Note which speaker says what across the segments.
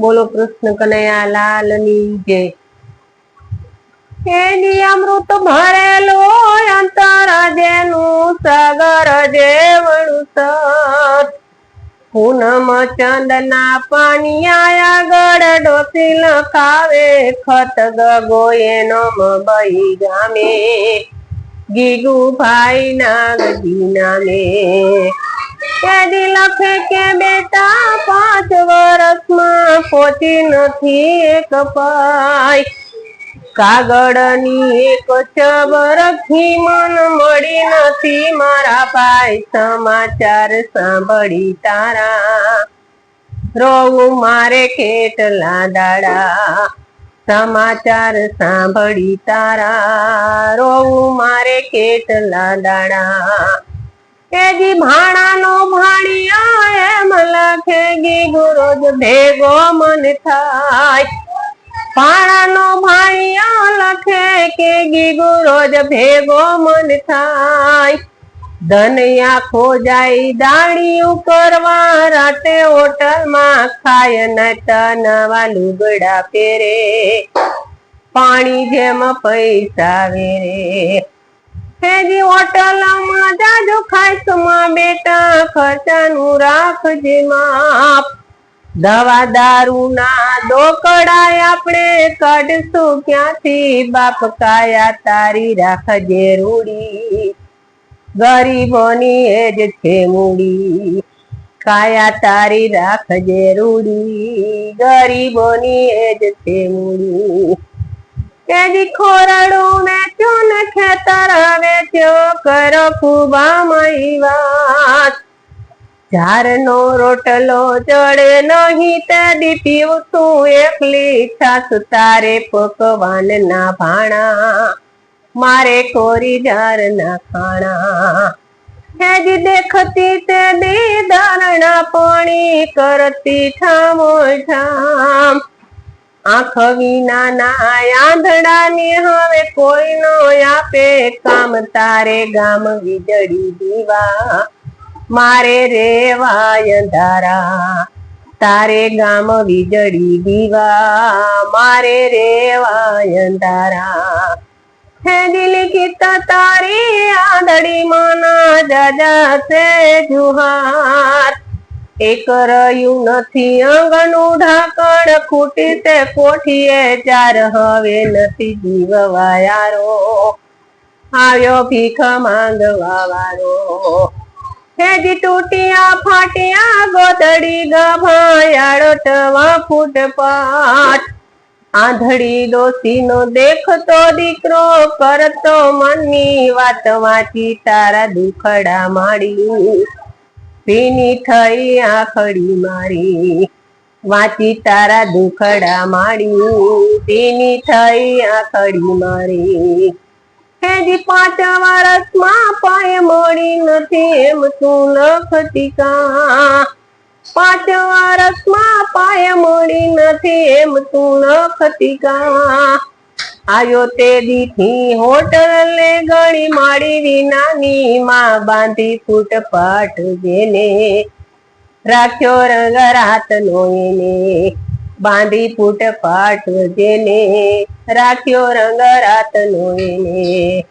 Speaker 1: બોલો કૃષ્ણ કનૈયા લાલ ની જય। એની અમૃત ભરેલો અંતર જેનું સાગર જેવણું સત, પૂનમ ચંદના પાનિયા આગળ ડોસી લખાવે ખત ગગોએ નમ બઈ ગામે, ગીગુ ભાઈ નાગજી નામે। એદી લખે કે બેટા 5 વર્ષમાં પહોંચી નથી એક પાય, કાગળની એક ચબરખી મન મળી નથી મારા ભાઈ, સમાચાર સાંભળી તારા રોવું મારે કેટલા દાડા, સમાચાર સાંભળી તારા રોવું મારે કેટલા દાડા। એજી ભાણાનો ભાણિયો એમ લખે ગીગુ રોજ ભેગો મન થાય, ભાણાનો ભાણિયો લખે કે ગીગુ રોજ ભેગો મન થાય। ધનયા ખોજાઈ દાડિયું કરવા રાતે હોટલમાં ખાય નતા નવા લુગડા પહેરે, પાણી જેમ પૈસા વેરે। હેજી હોટલમાં જાજુ ખાઈશમાં બેટા ખર્ચાનું રાખજે માપ, દવા દારૂ ના દોકડા આપણે કાઢશું ક્યાંથી બાપ, કાયા તારી રાખજે રૂડી ગરીબોની એ જ છે મૂડી, કાયા તારી રાખજે રૂડી ગરીબોની એ જ છે મૂડી। કેજી ખોરડું વેચ્યું ને ખેતર વેચ્યો કરો ખુબામય વાત, ઝારનો રોટલો ચડે નહીં તે દીપીયું તું એકલી છાસ, તારે પકવાન ના ભાણા મારે કોરી ઝાર ના ખાણા। હેજી દેખતી તે દી દારણા પાણી કરતી ઠામો ઠામ, આંખ વિનાના આંધળાની હવે કોઈ નો આપે કામ, તારે ગામ વીજળી દીવા મારે રેવાય અંધારા, તારે ગામ વીજળી દીવા મારે રેવાય અંધારા। હે દિલકિત તારી આંધળી માના જાજા છે જુહાર, એક રહ્યું નથી આંગણું ઢાંકણ, ખૂટી તે કોઠીએ 4 હવે નથી જીવવા યારો, આવ્યો ભીખ માંગવા વાળો। હેજી તૂટિયા ફાટ્યા ગોદડી ગભાયાળો ટવા ફૂટપાટ, આંધળી ડોસીનો દેખતો દીકરો કરતો મનની વાત, વાંચી તારા દુખડા માડી ભીની થઈ આખડી મારી, વાંચી તારા દુખડા માડી ભીની થઈ આખડી મારી। હેજી 5 વર્ષમાં પાય મળી નથી એમ તું લખતી કા, 5 વર્ષમાં પાય મળી નથી એમ તું લખતી કા, આયો તે દીથી હોટલે ગળી માડી વિનાની માં, બાંધી ફૂટપાટ જેને રાખ્યો રંગ રાતનો એને, બાંધી ફૂટપાટ જેને રાખ્યો રંગ રાતનો એને।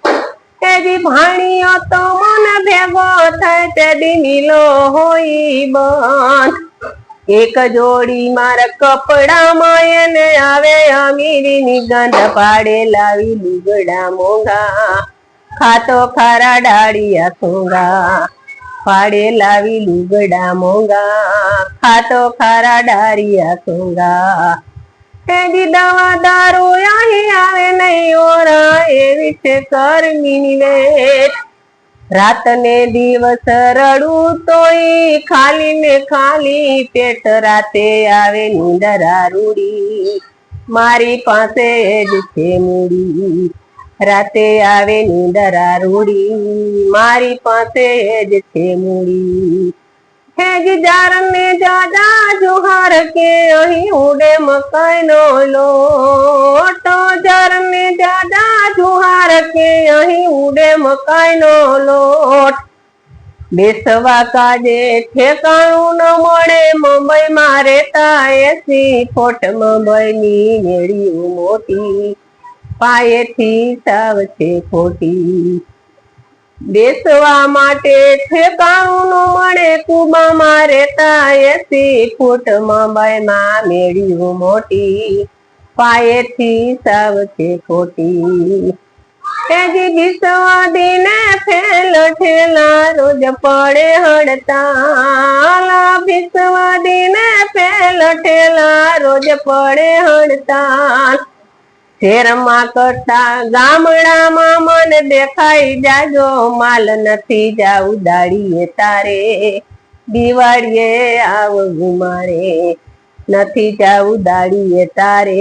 Speaker 1: તેજી ભાણિયો તો મન ભેગો થાય તે દી નીલો હોઈ બંધ, એક જોડી મારા કપડામાં એને આવે અમીરીની ગંધ, પાડે લાવી લુગડા મોંઘા ખાતો ખારા ડાળિયા સોંગા, પાડે લાવી લુગડા મોંઘા ખાતો ખારા ડાળિયા સોંગા। તેજી દવા દારૂ અહીં આવે નહીં ઓરા એવી છે કરમીની વેટ, રાત ને દિવસ રડું તોય ખાલી ને ખાલી પેટ, રાતે આવે નીંદરા રૂડી મારી પાસે જ છે મૂડી, રાતે આવે નીંદરા રૂડી મારી પાસે જ છે મૂડી। હેજી જાર ને જાજા જુહાર કે અહીં ઉડે મકાઈનો લોટ, જાર ને જાજા જુહાર કે અહીં ઉડે મકાઈનો લોટ, બેસવા કાજે ઠેકાણું ન મળે, મુંબઈ માં રહેતા 80 ફૂટ, મુંબઈ ની મેળીઓ મોટી, પાયેથી સાવ છે ખોટી. બેસવા માટે ઠેકાણું ન મળે, કુબામાં રહેતા 80 ફૂટ, મુંબઈ માં મેળીઓ મોટી, પાયેથી સાવ છે ખોટી. એજી વિશ્વાદી ને ફેલ ઠેલા, રોજ પડે હડતાલ, વિશ્વાદી ને ફેલ ઠેલા, રોજ પડે હડતાલ. શહેરમાં કરતા ગામડામાં મને દેખાઈ જાજો, માલ નથી જાવું દાડીએ તારે, દિવાળીએ આવવું મારે, નથી જાવું દાડીએ તારે,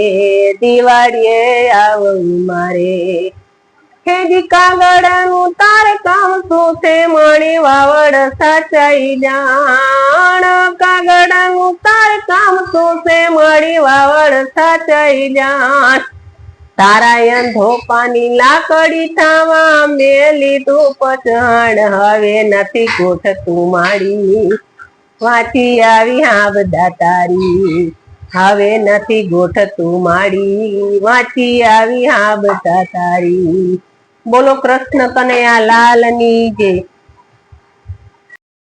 Speaker 1: દિવાળીએ આવવું મારે. હેજી કાગડાનું તારે કામ શું છે, મણી વાવડ સાચાઈ જાણ, કાગડાનું તારે કામ શું છે, મણી વાવડ સાચાઈ જાણ. તારા અંધોપાની લાકડી થાવા મેલી તું પછાણ, હવે નથી ગોઠતું માડી, વાંચી આવી હા બધા તારી, હવે નથી ગોઠતું માડી, વાંચી આવી હા બધા તારી. બોલો કૃષ્ણ કનૈયા લાલ ની જય.